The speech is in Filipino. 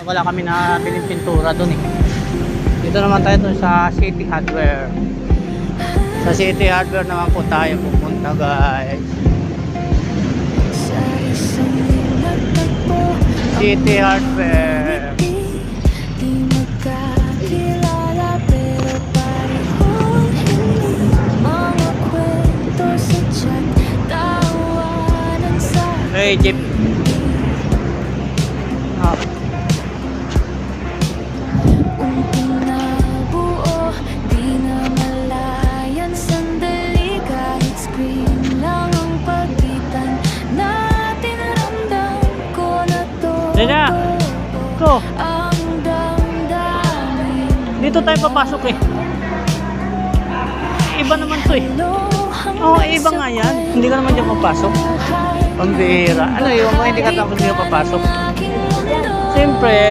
Wala kami na biling pintura dun eh. Dito naman tayo dun sa City Hardware. Sa City Hardware naman po tayo pupunta, guys. City Hardware. Hey, jeep. Ah. Dina, ito. Dito tayo papasok eh. Iba naman to eh. Oo, iba nga yan. Hindi ka naman dyan papasok. Pambira. Ano yun? Hindi ka tapos dito papasok. Siyempre.